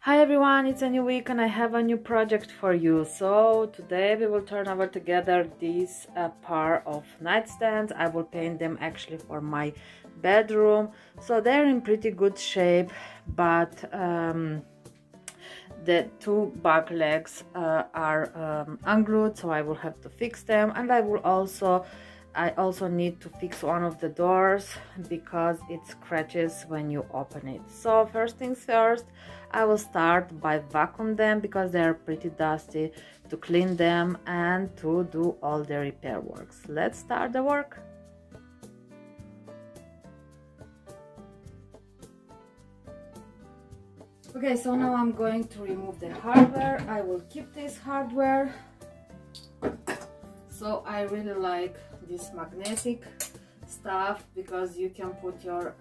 Hi everyone, it's a new week and I have a new project for you. So today we will turn over together these pair of nightstands. I will paint them actually for my bedroom. So they're in pretty good shape, but the two back legs are unglued, so I will have to fix them. And I also need to fix one of the doors because it scratches when you open it. So first things first, I will start by vacuum them because they are pretty dusty, to clean them and to do all the repair works. Let's start the work. Okay, so now I'm going to remove the hardware. I will keep this hardware. So I really like this magnetic stuff because you can put your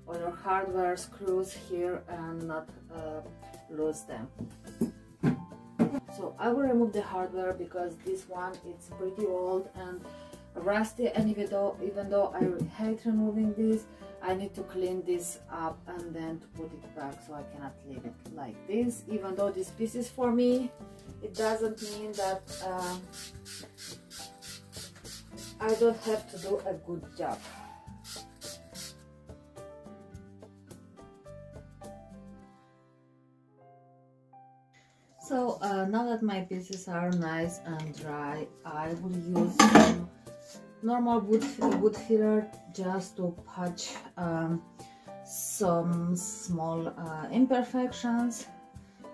all your hardware screws here and not lose them. So I will remove the hardware because this one it's pretty old and rusty, and even though I hate removing this, I need to clean this up and then to put it back, so I cannot leave it like this. Even though this piece is for me, it doesn't mean that I don't have to do a good job. So now that my pieces are nice and dry, I will use some normal wood filler just to patch some small imperfections,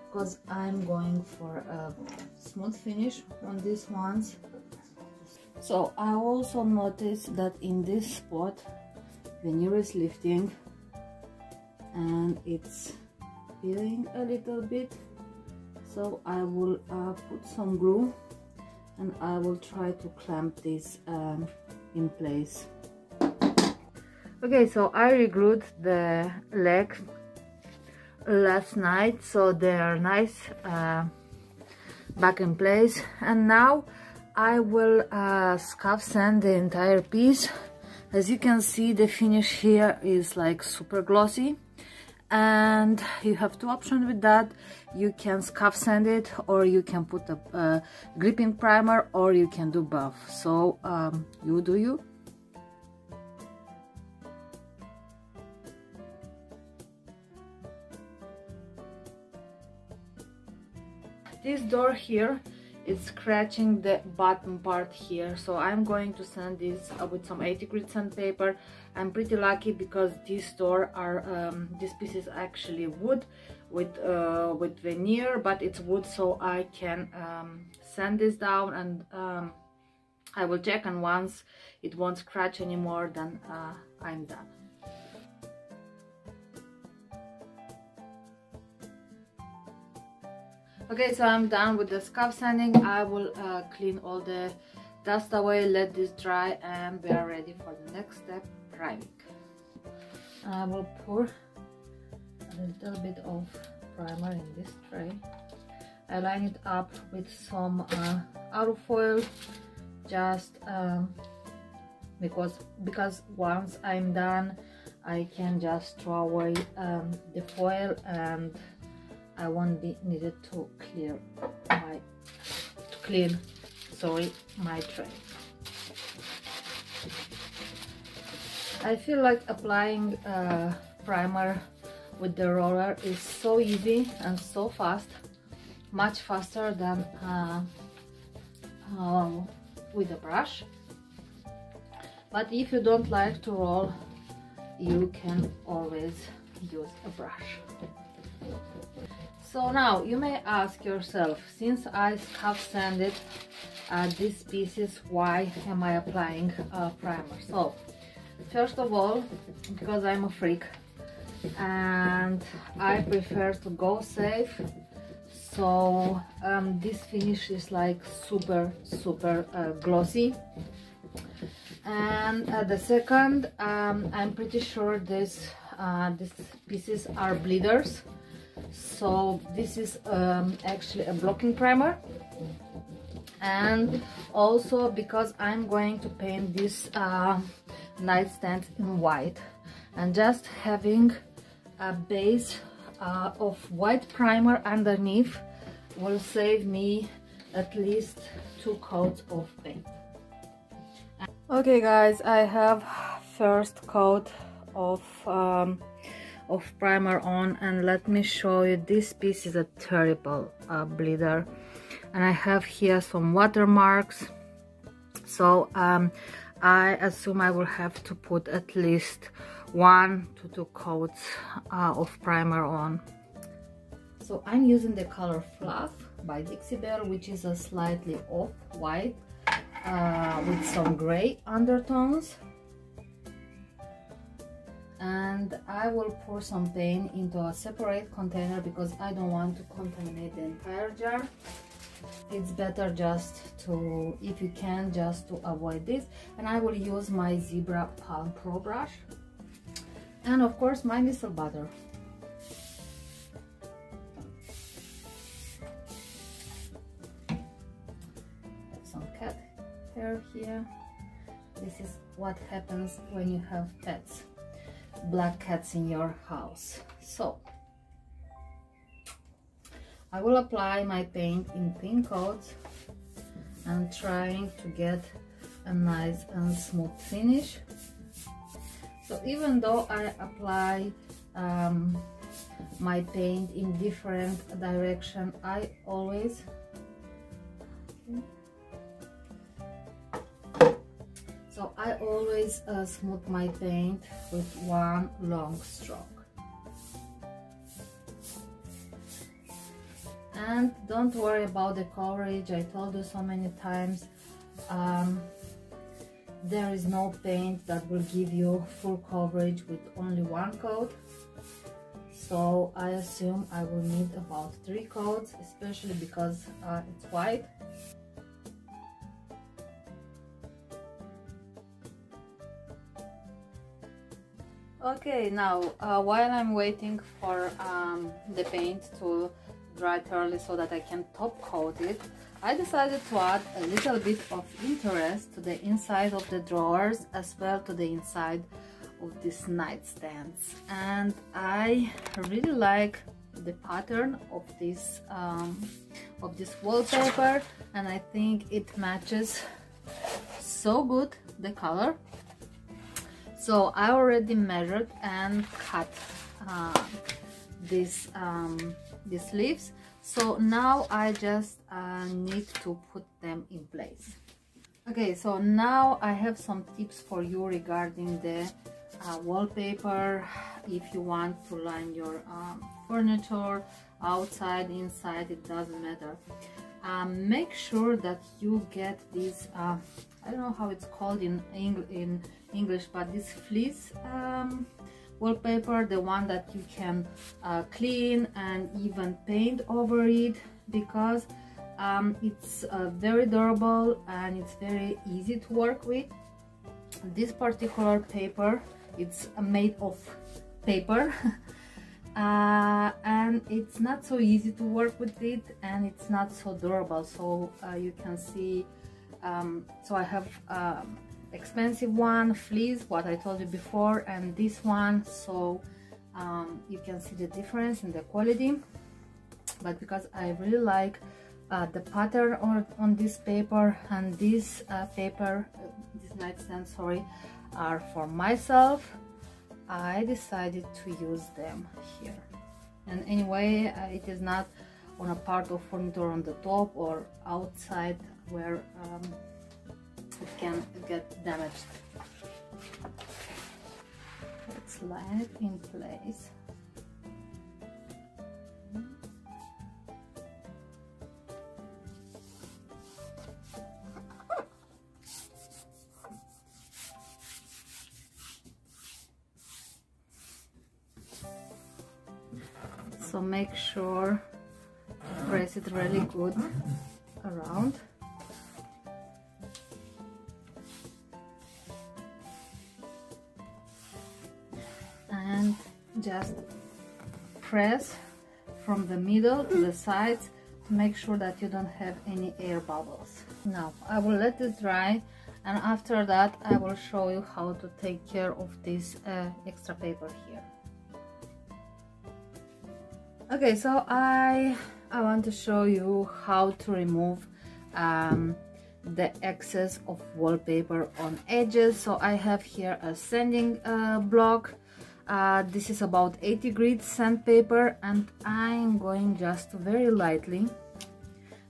because I'm going for a smooth finish on these ones. So I also noticed that in this spot veneer is lifting and it's peeling a little bit, so I will put some glue and I will try to clamp this in place. Okay, so I re-glued the legs last night, so they are nice back in place, and now I will scuff sand the entire piece. As you can see, the finish here is like super glossy, and you have two options with that. You can scuff sand it, or you can put a gripping primer, or you can do both. So you do you. This door here is scratching the bottom part here, so I'm going to sand this with some 80 grit sandpaper. I'm pretty lucky because these door are this piece is actually wood with veneer, but it's wood, so I can sand this down, and I will check, and once it won't scratch anymore, then I'm done. Okay, so I'm done with the scuff sanding. I will clean all the dust away, let this dry, and we are ready for the next step, priming. I will pour a little bit of primer in this tray. I line it up with some alufoil, just because once I'm done, I can just throw away the foil, and I won't be needed to clean my tray. I feel like applying primer with the roller is so easy and so fast, much faster than with a brush. But if you don't like to roll, you can always use a brush. So now you may ask yourself, since I scuff sanded these pieces, why am I applying primer? So first of all, because I'm a freak and I prefer to go safe, so this finish is like super glossy. And the second, I'm pretty sure these pieces are bleeders. So this is actually a blocking primer, and also because I'm going to paint this nightstand in white, and just having a base of white primer underneath will save me at least 2 coats of paint. Okay guys, I have first coat of primer on, and let me show you, this piece is a terrible bleeder, and I have here some watermarks, so I assume I will have to put at least 1 to 2 coats of primer on. So I'm using the color Fluff by Dixie Belle, which is a slightly off-white with some gray undertones. And I will pour some paint into a separate container because I don't want to contaminate the entire jar. It's better just to, if you can, just to avoid this. And I will use my Zebra Palm Pro brush, and of course my missile butter. Some cat hair here. This is what happens when you have pets, black cats in your house. So I will apply my paint in pink coats and trying to get a nice and smooth finish. So even though I apply my paint in different direction, I always smooth my paint with one long stroke. And don't worry about the coverage. I told you so many times, there is no paint that will give you full coverage with only one coat. So I assume I will need about 3 coats, especially because it's white. Okay, now while I'm waiting for the paint to dry thoroughly so that I can top coat it, I decided to add a little bit of interest to the inside of the drawers, as well to the inside of these nightstands. And I really like the pattern of this wallpaper, and I think it matches so good the color. So I already measured and cut these leaves. So now I just need to put them in place. Okay, so now I have some tips for you regarding the wallpaper. If you want to line your furniture outside, inside, it doesn't matter. Make sure that you get this, I don't know how it's called in English, but this fleece wallpaper, the one that you can clean and even paint over it, because it's very durable and it's very easy to work with. This particular paper, it's made of paper and it's not so easy to work with it, and it's not so durable. So you can see, so I have expensive one, fleece, what I told you before, and this one. So you can see the difference in the quality. But because I really like the pattern on this paper, and this paper, this nightstand, sorry, are for myself, I decided to use them here. And anyway, it is not on a part of furniture on the top or outside where it can get damaged. Let's line it in place. So make sure to press it really good around. And just press from the middle to the sides to make sure that you don't have any air bubbles. Now I will let it dry, and after that I will show you how to take care of this extra paper here. Okay, so I want to show you how to remove the excess of wallpaper on edges. So I have here a sanding block. This is about 80 grit sandpaper, and I'm going just to very lightly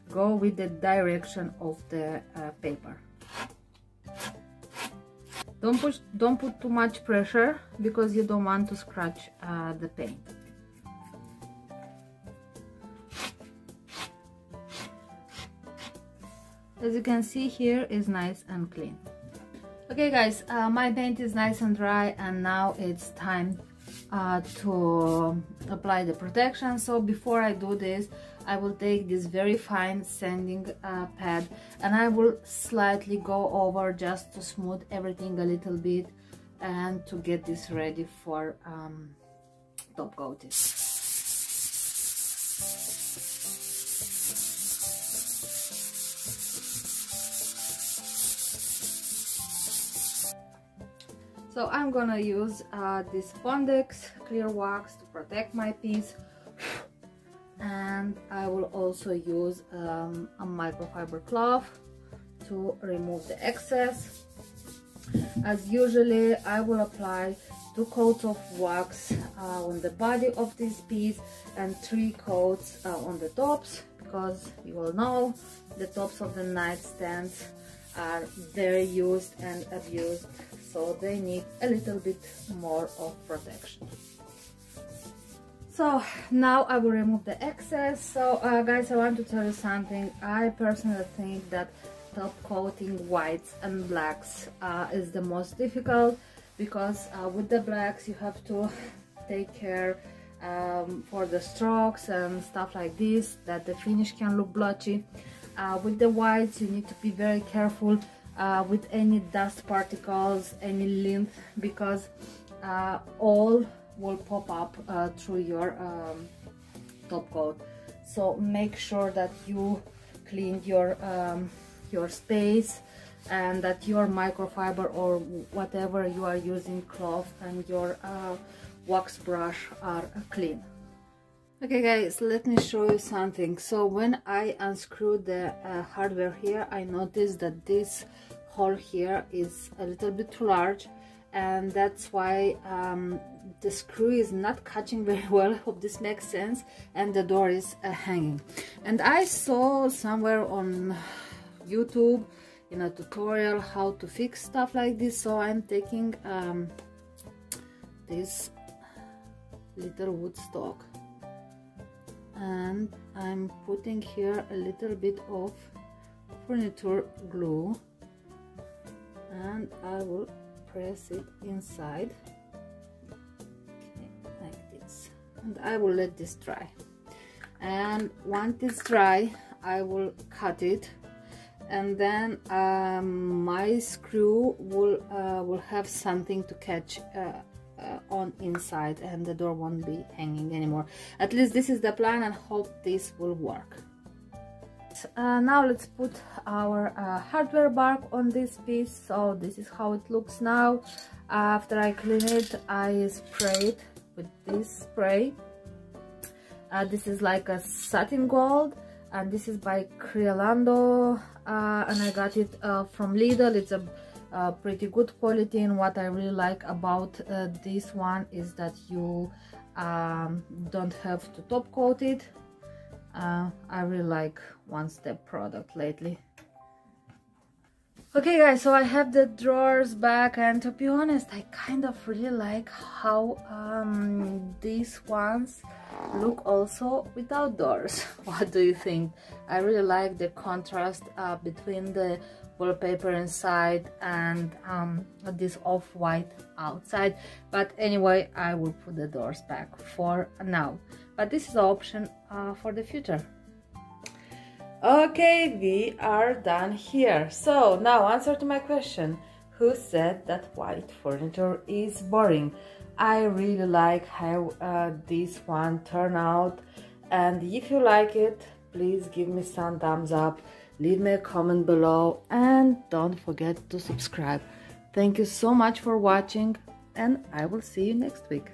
go with the direction of the paper. Don't put too much pressure because you don't want to scratch the paint. As you can see, here is nice and clean. Okay guys, my paint is nice and dry, and now it's time to apply the protection. So before I do this, I will take this very fine sanding pad, and I will slightly go over just to smooth everything a little bit and to get this ready for top coating. So I'm gonna use this Pondex clear wax to protect my piece, and I will also use a microfiber cloth to remove the excess. As usually, I will apply 2 coats of wax on the body of this piece and 3 coats on the tops, because you all know the tops of the nightstands are very used and abused, so they need a little bit more of protection. So now I will remove the excess. So guys, I want to tell you something. I personally think that top coating whites and blacks is the most difficult, because with the blacks you have to take care for the strokes and stuff like this, that the finish can look blotchy. With the whites you need to be very careful with any dust particles, any lint, because all will pop up through your top coat. So make sure that you clean your space, and that your microfiber or whatever you are using, cloth, and your wax brush are clean. Okay guys, let me show you something. So when I unscrew the hardware here, I noticed that this hole here is a little bit too large, and that's why the screw is not catching very well. Hope this makes sense. And the door is hanging. And I saw somewhere on YouTube in a tutorial how to fix stuff like this, so I'm taking this little wood stock, and I'm putting here a little bit of furniture glue, and I will press it inside, okay, like this, and I will let this dry. And once it's dry, I will cut it, and then my screw will have something to catch on inside, and the door won't be hanging anymore. At least this is the plan, and hope this will work. Now let's put our hardware bark on this piece. So this is how it looks now. After I clean it, I spray it with this spray. This is like a satin gold, and this is by Creolando, and I got it from Lidl. It's a pretty good quality, and what I really like about this one is that you don't have to top coat it. I really like one-step product lately. Okay guys, so I have the drawers back, and to be honest, I kind of really like how these ones look also without doors. What do you think? I really like the contrast between the wallpaper inside and this off-white outside, but anyway, I will put the doors back for now, but this is an option for the future. Okay, we are done here. So now answer to my question: who said that white furniture is boring? I really like how this one turned out, and if you like it, please give me some thumbs up, leave me a comment below, and don't forget to subscribe. Thank you so much for watching, and I will see you next week.